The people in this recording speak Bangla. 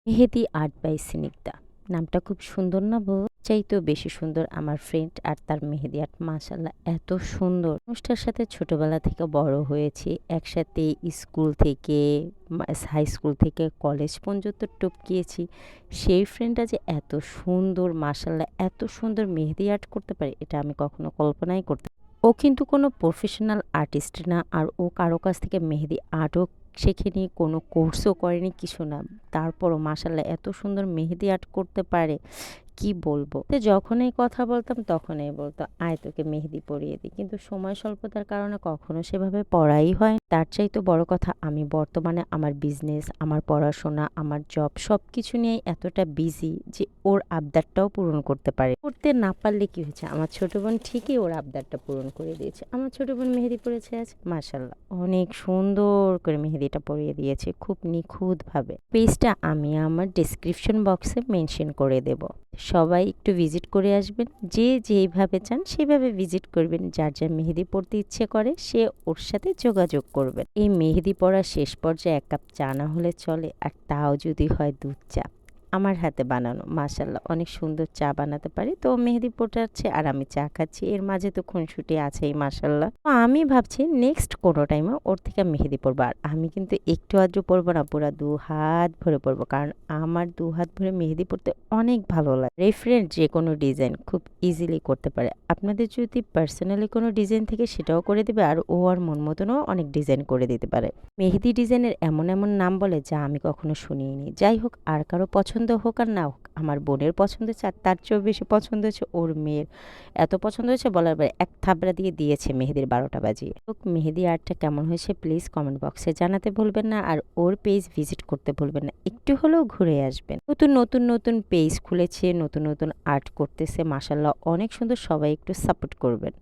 Mehedi art by Snigdha. নামটা খুব সুন্দর না বউ? চাইতেও বেশি সুন্দর আমার ফ্রেন্ড আর তার মেহেদি আর্ট, মাশাল্লাহ এত সুন্দর। মানুষটার সাথে ছোটবেলা থেকে বড় হয়েছি একসাথে, স্কুল থেকে হাই স্কুল থেকে কলেজ পর্যন্ত টপকিয়েছি। সেই ফ্রেন্ডটা যে এত সুন্দর, মাশাল্লাহ এত সুন্দর মেহেদি আর্ট করতে পারে, এটা আমি কখনো কল্পনাই করতে। ও কিন্তু কোনো প্রফেশনাল আর্টিস্ট না, আর ও কারো কাছ থেকে মেহেদি আর্টও শেখেনি, কোনো কোর্সও করেনি, কিছু না। তারপরও মাশাল্লাহ এত সুন্দর মেহেদি আর্ট করতে পারে, কি বলবো। তো যখনই কথা বলতাম তখনই বলতো, আয় তোকে মেহেদি পরিয়ে দিই, কিন্তু সময় স্বল্পতার কারণে কখনো সেভাবে পড়াই হয়। তার চাইতে বড় কথা, আমি বর্তমানে আমার বিজনেস, আমার পড়াশোনা, আমার জব সবকিছু নিয়েই এতটা বিজি যে ওর আবদারটাও পূরণ করতে পারে। করতে না পারলে কি হয়েছে, আমার ছোট বোন ঠিকই ওর আবদারটা পূরণ করে দিয়েছে। আমার ছোট বোন মেহেদি পরেছে আজ, মাশাল্লাহ অনেক সুন্দর করে মেহেদিটা পরিয়ে দিয়েছে, খুব নিখুঁতভাবে। পেজটা আমি আমার ডেসক্রিপশন বক্সে মেনশন করে দেব। সবাই একটু ভিজিট করে আসবেন, যে যেইভাবে চান সেভাবে ভিজিট করবেন। যার যার মেহেদি পড়তে ইচ্ছে করে সে ওর সাথে যোগাযোগ করবেন। এই মেহেদি পড়ার শেষ পর্যায়ে এক কাপ চা না হলে চলে, আর তাও যদি হয় দুধ চা, আমার হাতে বানানো। মাশাল্লাহ অনেক সুন্দর চা বানাতে পারি। তো মেহেদি পোটাচ্ছে আর আমি চা খাচ্ছি, এর মাঝে তো খুনসুটি আছেই মাশাল্লাহ। তো আমি ভাবছি নেক্সট কোনো টাইমে ওর থেকে মেহেদি পরবো, আর আমি কিন্তু একটু আধটু পরবো না, পুরো দু হাত ভরে পরবো, কারণ আমার দু হাত ভরে মেহেদি পরতে অনেক ভালো লাগে। রেফারেন্ট যে কোনো ডিজাইন খুব ইজিলি করতে পারে। আপনাদের যদি পার্সোনালি কোনো ডিজাইন থেকে সেটাও করে দেবে, আর ও আর মন মতনও অনেক ডিজাইন করে দিতে পারে। মেহেদি ডিজাইনের এমন এমন নাম বলে যা আমি কখনো শুনিনি। যাই হোক, আর কারো পছন্দ হোক আর না হোক, আমার বোনের পছন্দ হচ্ছে, আর তার চেয়েও বেশি পছন্দ হচ্ছে ওর মেয়ের। এত পছন্দ হয়েছে বলার পরে এক থাবড়া দিয়ে দিয়েছে মেহেদির 12টা বাজিয়ে। হোক, মেহেদি আর্টটা কেমন হয়েছে প্লিজ কমেন্ট বক্সে জানাতে ভুলবেন না, আর ওর পেজ ভিজিট করতে ভুলবেন না, একটু হলেও ঘুরে আসবেন। নতুন নতুন নতুন পেজ খুলেছে, নতুন নতুন আর্ট করতেছে, মাশাল্লাহ অনেক সুন্দর। সবাই একটু সাপোর্ট করবেন।